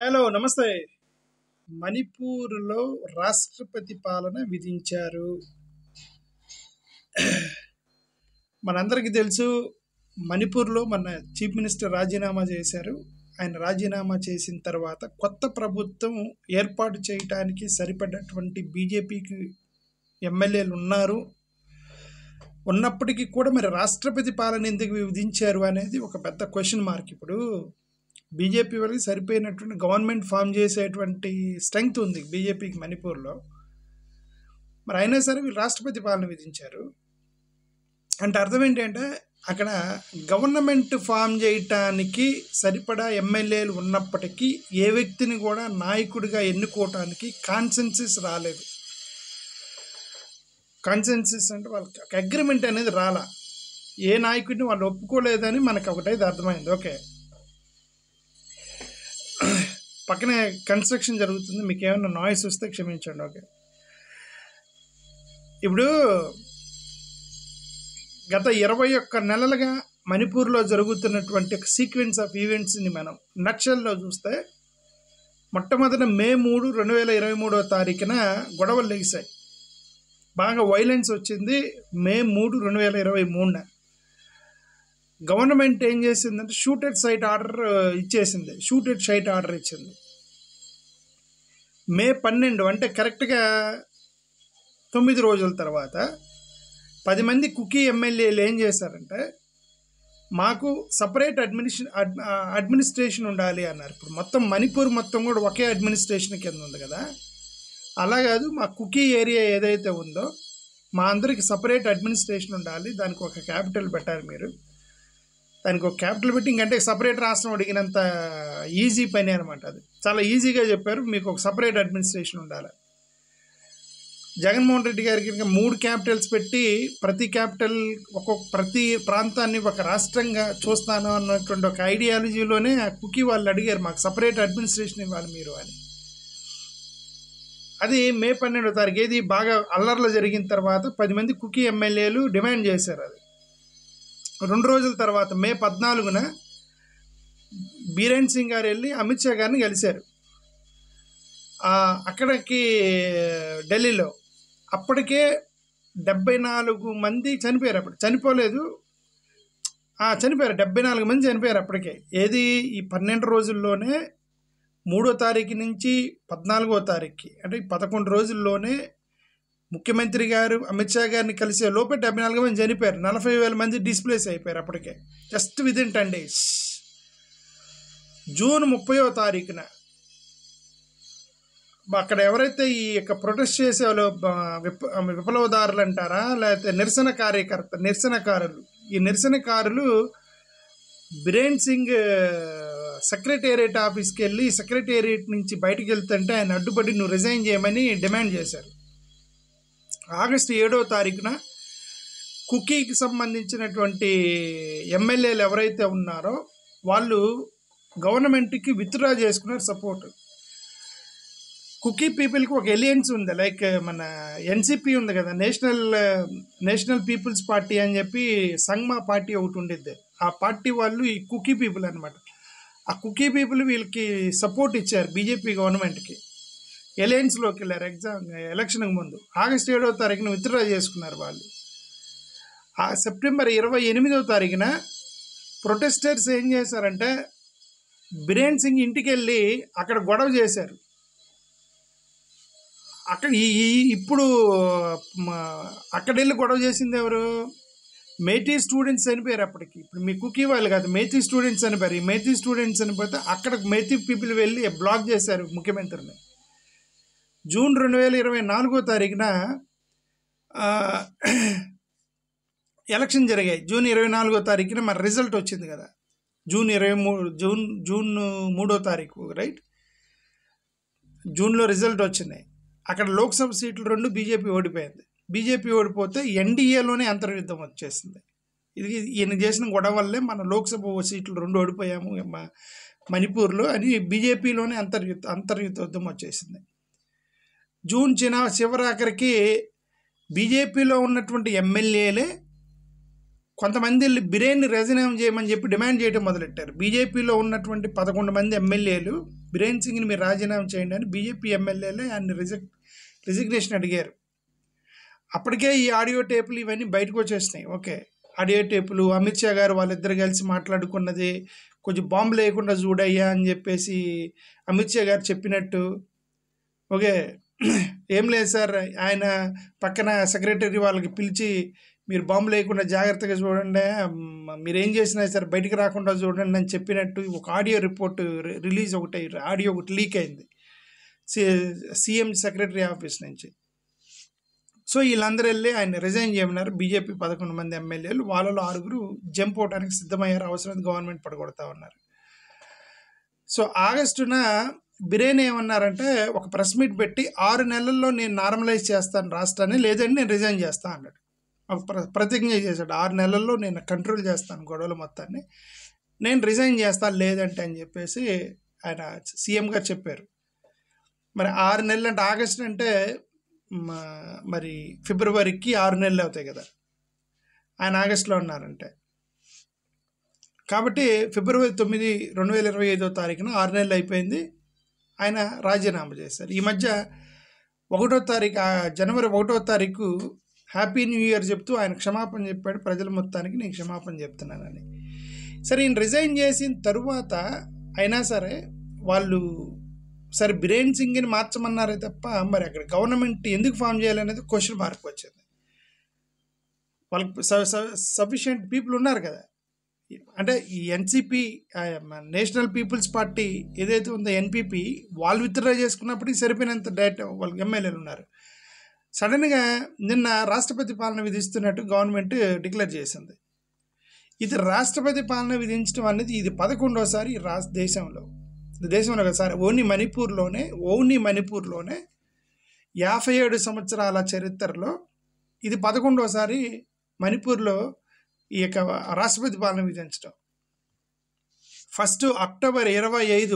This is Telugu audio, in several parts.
హలో నమస్తే. మణిపూర్‌లో రాష్ట్రపతి పాలన విధించారు. మనందరికీ తెలుసు మణిపూర్‌లో మన చీఫ్ మినిస్టర్ రాజీనామా చేశారు. ఆయన రాజీనామా చేసిన తర్వాత కొత్త ప్రభుత్వం ఏర్పాటు చేయటానికి సరిపడ్డటువంటి బీజేపీకి ఎమ్మెల్యేలు ఉన్నారు. ఉన్నప్పటికీ కూడా మరి రాష్ట్రపతి పాలన ఎందుకు విధించారు అనేది ఒక పెద్ద క్వశ్చన్ మార్క్. ఇప్పుడు బీజేపీ వాళ్ళకి సరిపోయినటువంటి గవర్నమెంట్ ఫామ్ చేసేటువంటి స్ట్రెంగ్త్ ఉంది బీజేపీకి మణిపూర్లో. మరి అయినా సరే వీళ్ళు రాష్ట్రపతి పాలన విధించారు. అంటే అర్థం ఏంటంటే అక్కడ గవర్నమెంట్ ఫామ్ చేయటానికి సరిపడా ఎమ్మెల్యేలు ఉన్నప్పటికీ ఏ వ్యక్తిని కూడా నాయకుడిగా ఎన్నుకోవటానికి కాన్సెన్సస్ రాలేదు. కాన్సెన్సస్ అంటే వాళ్ళకి ఒక అగ్రిమెంట్ అనేది రాలా. ఏ నాయకుడిని వాళ్ళు ఒప్పుకోలేదని మనకు ఒకటైతే అర్థమైంది. ఓకే, పక్కనే కన్స్ట్రక్షన్ జరుగుతుంది, మీకు ఏమైనా నాయిస్ వస్తే క్షమించండి. ఓకే, ఇప్పుడు గత 21 నెలలుగా మణిపూర్లో జరుగుతున్నటువంటి ఒక సీక్వెన్స్ ఆఫ్ ఈవెంట్స్ని మనం నక్షల్లో చూస్తే, మొట్టమొదట మే 3, 2023 గొడవలు లెగిశాయి. బాగా వైలెన్స్ వచ్చింది. మే 3, 2023 గవర్నమెంట్ ఏం చేసిందంటే షూటెడ్ సైట్ ఆర్డర్ ఇచ్చేసింది. మే 12 అంటే కరెక్ట్గా 9 రోజుల తర్వాత 10 మంది కుకీ ఎమ్మెల్యేలు ఏం చేశారంటే మాకు సపరేట్ అడ్మినిస్ట్రేషన్ ఉండాలి అన్నారు. ఇప్పుడు మొత్తం మణిపూర్ మొత్తం కూడా ఒకే అడ్మినిస్ట్రేషన్ కింద ఉంది కదా, అలా కాదు, మా కుకీ ఏరియా ఏదైతే ఉందో మా అందరికి సపరేట్ అడ్మినిస్ట్రేషన్ ఉండాలి, దానికి ఒక క్యాపిటల్ పెట్టాలి. మీరు దానికి ఒక క్యాపిటల్ పెట్టి ఇంకంటే సపరేట్ రాష్ట్రం అడిగినంత ఈజీ పని అనమాట. అది చాలా ఈజీగా చెప్పారు, మీకు ఒక సపరేట్ అడ్మినిస్ట్రేషన్ ఉండాలి. జగన్మోహన్ రెడ్డి గారికి 3 క్యాపిటల్స్ పెట్టి ప్రతి ప్రాంతాన్ని ఒక రాష్ట్రంగా చూస్తాను అన్నటువంటి ఒక ఐడియాలజీలోనే ఆ కుకీ వాళ్ళు అడిగారు మాకు సపరేట్ అడ్మినిస్ట్రేషన్ ఇవ్వాలి మీరు అని. అది మే 12 ఏది బాగా అల్లర్లు జరిగిన తర్వాత 10 మంది కుకీ ఎమ్మెల్యేలు డిమాండ్ చేశారు. అది 2 రోజుల తర్వాత మే 14 బీరేన్ సింగ్ గారు వెళ్ళి అమిత్ షా గారిని కలిశారు అక్కడికి ఢిల్లీలో. అప్పటికే 74 మంది చనిపోయారు. అప్పుడు చనిపోలేదు, చనిపోయారు, 74 మంది చనిపోయారు అప్పటికే. ఏది ఈ 12 రోజుల్లోనే 3వ తారీఖు నుంచి 14వ తారీఖుకి అంటే 11 రోజుల్లోనే ముఖ్యమంత్రి గారు అమిత్ షా గారిని కలిసే లోపే 74 మంది చనిపోయారు. 40,000 మంది డిస్ప్లేస్ అయిపోయారు అప్పటికే, జస్ట్ విదిన్ 10 days. జూన్ 30వ అక్కడ ఎవరైతే ఈ యొక్క ప్రొటెస్ట్ చేసే వాళ్ళు విప్లవదారులు అంటారా లేకపోతే నిరసనకారులు, ఈ నిరసనకారులు బీరేన్ సింగ్ సెక్రటేరియట్ ఆఫీస్కి వెళ్ళి సెక్రటేరియట్ నుంచి బయటకు వెళ్తుంటే ఆయన అడ్డుపడి నువ్వు రిజైన్ చేయమని డిమాండ్ చేశారు. ఆగస్టు 7వ కుకీకి సంబంధించినటువంటి ఎమ్మెల్యేలు ఎవరైతే ఉన్నారో వాళ్ళు గవర్నమెంట్కి విత్డ్రా చేసుకున్నారు సపోర్ట్. కుకీ పీపుల్కి ఒక ఎలియన్స్ ఉంది, లైక్ మన ఎన్సిపి ఉంది కదా, నేషనల్ పీపుల్స్ పార్టీ అని చెప్పి సంగ్మా పార్టీ ఒకటి ఉండిద్ది. ఆ పార్టీ వాళ్ళు ఈ కుకీ పీపుల్ అనమాట. ఆ కుకీ పీపుల్ వీళ్ళకి సపోర్ట్ ఇచ్చారు బీజేపీ గవర్నమెంట్కి. ఎలయన్స్లోకి వెళ్ళారు ఎలక్షన్కి ముందు. ఆగస్టు 7వ విత్డ్రా చేసుకున్నారు వాళ్ళు. ఆ సెప్టెంబర్ 28వ ప్రొటెస్టర్స్ ఏం చేశారంటే బీరేన్ సింగ్ ఇంటికి వెళ్ళి అక్కడ గొడవ చేశారు. అక్కడ ఇప్పుడు అక్కడ వెళ్ళి గొడవ చేసింది ఎవరు? మేటీ స్టూడెంట్స్ చనిపోయారు అప్పటికి. ఇప్పుడు మీ కుకీ వాళ్ళు కాదు, మేటీ స్టూడెంట్స్ చనిపోయారు. ఈ మేటీ స్టూడెంట్స్ చనిపోతే అక్కడ మేటీ పీపుల్ వెళ్ళి బ్లాక్ చేశారు ముఖ్యమంత్రిని. జూన్ 2024 ఎలక్షన్ జరిగాయి. జూన్ 24 మరి రిజల్ట్ వచ్చింది కదా, జూన్ 3 రైట్, జూన్లో రిజల్ట్ వచ్చింది. అక్కడ లోక్సభ సీట్లు 2 బీజేపీ ఓడిపోయింది. బీజేపీ ఓడిపోతే ఎన్డీఏలోనే అంతర్యుద్ధం వచ్చేసింది. ఇది ఈయన చేసిన గొడవ వల్లే మన లోక్సభ సీట్లు 2 ఓడిపోయాము మణిపూర్లో అని బీజేపీలోనే అంతర్యుద్ధం వచ్చేసింది. జూన్ చివరాఖరికి బీజేపీలో ఉన్నటువంటి ఎమ్మెల్యేలే కొంతమంది బీరేన్ని రాజీనామా చేయమని చెప్పి డిమాండ్ చేయడం మొదలెట్టారు. బీజేపీలో ఉన్నటువంటి 11 మంది ఎమ్మెల్యేలు బిరేన్ సింగ్ని మీరు రాజీనామా చేయండి అని బీజేపీ ఎమ్మెల్యేలే ఆయన రిజిగ్నేషన్ అడిగారు. అప్పటికే ఈ ఆడియో టేపులు ఇవన్నీ బయటకు వచ్చేసినాయి. ఓకే, ఆడియో టేపులు అమిత్ షా గారు వాళ్ళిద్దరు కలిసి మాట్లాడుకున్నది, కొంచెం బాంబు లేకుండా చూడయ్యా అని చెప్పేసి అమిత్ షా గారు చెప్పినట్టు. ఓకే, ఏం లేదు సార్, ఆయన పక్కన సెక్రటరీ వాళ్ళకి పిలిచి మీరు బాంబు లేకుండా జాగ్రత్తగా చూడండి, మీరేం చేసినా సరే బయటికి రాకుండా చూడండి అని చెప్పినట్టు ఒక ఆడియో రిపోర్ట్ రిలీజ్ ఆడియో ఒకటి లీక్ అయింది సీఎం సెక్రటరీ ఆఫీస్ నుంచి. సో వీళ్ళందరూ వెళ్ళి ఆయన రిజైన్ చేయమన్నారు. బీజేపీ 11 మంది ఎమ్మెల్యేలు, వాళ్ళలో 6 జంప్ అవడానికి సిద్ధమయ్యారు, అవసరం గవర్నమెంట్ పడగొడతా ఉన్నారు. సో ఆగస్టున బిరేన్ ఏమన్నారంటే ఒక ప్రెస్ మీట్ పెట్టి 6 నెలల్లో నేను నార్మలైజ్ చేస్తాను రాష్ట్రాన్ని, లేదంటే నేను రిజైన్ చేస్తాను అన్నాడు. ఒక ప్రతిజ్ఞ చేశాడు, 6 నెలల్లో నేను కంట్రోల్ చేస్తాను గొడవలు మొత్తాన్ని, నేను రిజైన్ చేస్తాను లేదంటే అని చెప్పేసి ఆయన సీఎం గారు చెప్పారు. మరి 6 నెలలు అంటే ఆగస్టు అంటే మరి ఫిబ్రవరికి 6 నెలలు అవుతాయి కదా, ఆయన ఆగస్టులో ఉన్నారంటే. కాబట్టి ఫిబ్రవరి 9, 2025 6 నెలలు అయిపోయింది, ఆయన రాజీనామా చేశారు. ఈ మధ్య 1వ తారీఖు జనవరి 1వ తారీఖు హ్యాపీ న్యూ ఇయర్ చెప్తూ ఆయన క్షమాపణ చెప్పాడు ప్రజల మొత్తానికి, నేను క్షమాపణ చెప్తున్నానని. సరే, ఈయన రిజైన్ చేసిన తరువాత అయినా సరే వాళ్ళు సరే బిరేన్ సింగ్ని మార్చమన్నారే తప్ప మరి అక్కడ గవర్నమెంట్ ఎందుకు ఫామ్ చేయాలనేది క్వశ్చన్ మార్క్ వచ్చింది. వాళ్ళకి సఫిషియెంట్ పీపుల్ ఉన్నారు కదా, అంటే ఈ ఎన్సిపి నేషనల్ పీపుల్స్ పార్టీ ఏదైతే ఉందో ఎన్పిపి, వాళ్ళు విత్డ్రా చేసుకున్నప్పటికీ సరిపోయినంత డేటా వాళ్ళకి ఎమ్మెల్యేలు ఉన్నారు. సడన్గా నిన్న రాష్ట్రపతి పాలన విధిస్తున్నట్టు గవర్నమెంట్ డిక్లేర్ చేసింది. ఇది రాష్ట్రపతి పాలన విధించడం అనేది ఇది 11వసారి దేశంలో కదా సార్, ఓన్లీ మణిపూర్లోనే 57 సంవత్సరాల చరిత్రలో ఇది 11వసారి మణిపూర్లో ఈ యొక్క రాష్ట్రపతి పాలన విధించడం. ఫస్ట్ అక్టోబర్ 25,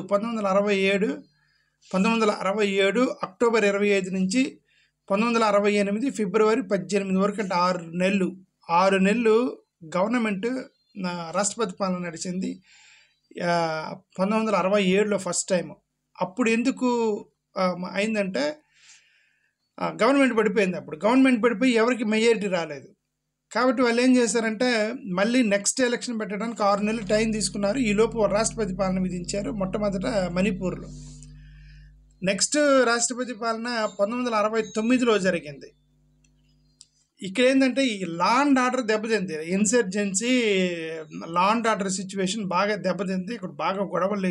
1967 అక్టోబర్ 25 నుంచి 1968 ఫిబ్రవరి 18 వరకు, అంటే 6 నెలలు గవర్నమెంట్ రాష్ట్రపతి పాలన నడిచింది. 1967లో ఫస్ట్ టైం. అప్పుడు ఎందుకు అయిందంటే గవర్నమెంట్ పడిపోయింది. అప్పుడు గవర్నమెంట్ పడిపోయి ఎవరికి మెజారిటీ రాలేదు. కాబట్టి వాళ్ళు ఏం చేశారంటే మళ్ళీ నెక్స్ట్ ఎలక్షన్ పెట్టడానికి 6 నెలలు టైం తీసుకున్నారు. ఈలోపు రాష్ట్రపతి పాలన విధించారు మొట్టమొదట మణిపూర్లో. నెక్స్ట్ రాష్ట్రపతి పాలన 1969లో జరిగింది. ఇక్కడ ఏంటంటే ఈ లా అండ్ ఆర్డర్ దెబ్బతింది, insurgency law and order situation బాగా దెబ్బతింది. ఇక్కడ బాగా గొడవలు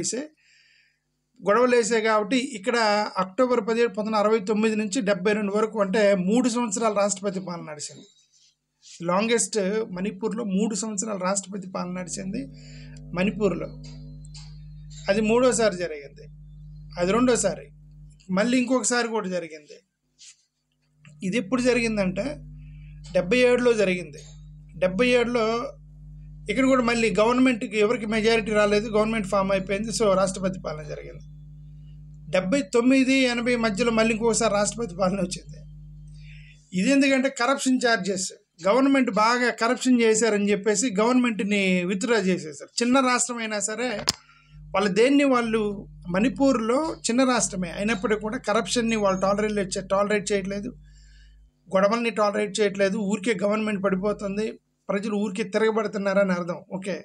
వేసాయి కాబట్టి ఇక్కడ అక్టోబర్ 17, 1969 నుంచి 72 వరకు, అంటే 3 సంవత్సరాల రాష్ట్రపతి పాలన నడిచింది. లాంగెస్ట్ మణిపూర్లో 3 సంవత్సరాల రాష్ట్రపతి పాలన నడిచింది మణిపూర్లో. అది 3వసారి జరిగింది, అది 2వసారి, మళ్ళీ ఇంకొకసారి కూడా జరిగింది. ఇది ఎప్పుడు జరిగిందంటే 77లో జరిగింది. 77లో ఇక్కడ కూడా మళ్ళీ గవర్నమెంట్కి ఎవరికి మెజారిటీ రాలేదు, గవర్నమెంట్ ఫామ్ అయిపోయింది. సో రాష్ట్రపతి పాలన జరిగింది. 79, 80 మధ్యలో మళ్ళీ ఇంకొకసారి రాష్ట్రపతి పాలన వచ్చింది. ఇది ఎందుకంటే కరప్షన్ ఛార్జెస్, గవర్నమెంట్ బాగా కరప్షన్ చేశారని చెప్పేసి గవర్నమెంట్ని విత్డ్రా చేసేసారు. చిన్న రాష్ట్రం అయినా సరే వాళ్ళు మణిపూర్లో చిన్న రాష్ట్రమే అయినప్పటికీ కూడా కరప్షన్ని వాళ్ళు టాలరేట్ చేయట్లేదు, గొడవల్ని టాలరేట్ చేయట్లేదు. ఊరికే గవర్నమెంట్ పడిపోతుంది, ప్రజలు ఊరికే తిరగబడుతున్నారని అర్థం. ఓకే,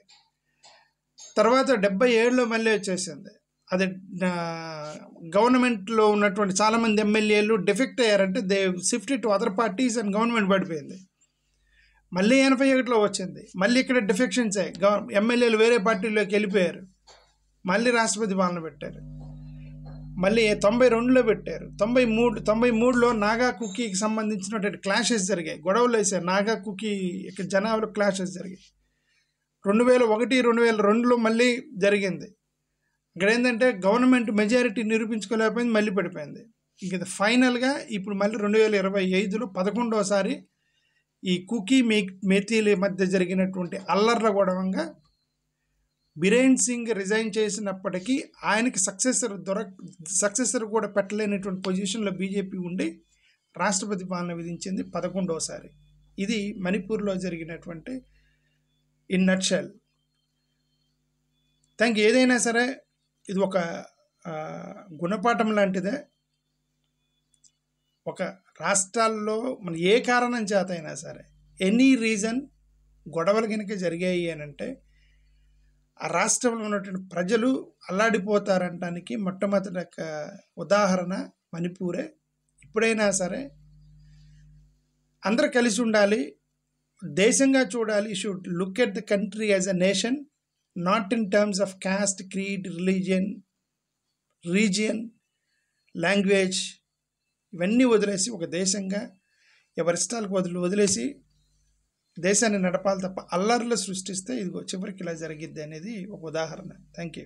తర్వాత 77లో మళ్ళీ వచ్చేసింది. అది గవర్నమెంట్లో ఉన్నటువంటి చాలామంది ఎమ్మెల్యేలు డిఫెక్ట్ అయ్యారంటే they shift to other parties and government పడిపోయింది. మళ్ళీ 81లో వచ్చింది, మళ్ళీ ఇక్కడ డిఫెక్షన్స్ అయ్యాయి, ఎమ్మెల్యేలు వేరే పార్టీలోకి వెళ్ళిపోయారు, మళ్ళీ రాష్ట్రపతి పాలన పెట్టారు. మళ్ళీ 92లో పెట్టారు. 93లో నాగా కుకీకి సంబంధించినటువంటి క్లాషెస్ జరిగాయి, గొడవలు వేసారు. నాగా కుకీ ఇక్కడ జనాభాలో క్లాషెస్ జరిగాయి. 2001, 2002లో మళ్ళీ జరిగింది. ఇక్కడ ఏంటంటే గవర్నమెంట్ మెజారిటీ నిరూపించుకోలేకపోయింది, మళ్ళీ పడిపోయింది. ఇంక ఫైనల్గా ఇప్పుడు మళ్ళీ 2025లో 11వసారి ఈ కుకీ మేతీల మధ్య జరిగినటువంటి అల్లర్ల గొడవంగా బిరేన్ సింగ్ రిజైన్ చేసినప్పటికీ ఆయనకి సక్సెసర్ కూడా పెట్టలేనటువంటి పొజిషన్లో బీజేపీ ఉండి రాష్ట్రపతి పాలన విధించింది 11వసారి. ఇది మణిపూర్లో జరిగినటువంటి ఇన్ నట్షెల్. Thank you. ఏదైనా సరే ఇది ఒక గుణపాఠం లాంటిదే. ఒక రాష్ట్రాల్లో మన ఏ కారణం చేత అయినా సరే ఎనీ రీజన్ గొడవలు కనుక జరిగాయి అని అంటే ఆ రాష్ట్రంలో ఉన్నటువంటి ప్రజలు అల్లాడిపోతారంటానికి మొట్టమొదటి ఉదాహరణ మణిపూరే. ఇప్పుడైనా సరే అందరూ కలిసి ఉండాలి, దేశంగా చూడాలి. Should look at the country as a nation, not in terms of cost, creed, region, language ఇవన్నీ వదిలేసి ఒక దేశంగా ఎవరి ఇష్టాలకు వదిలేసి దేశాన్ని నడపాలి తప్ప అల్లర్లు సృష్టిస్తే ఇదిగో చివరికి ఇలా జరిగిద్ది అనేది ఒక ఉదాహరణ. Thank you.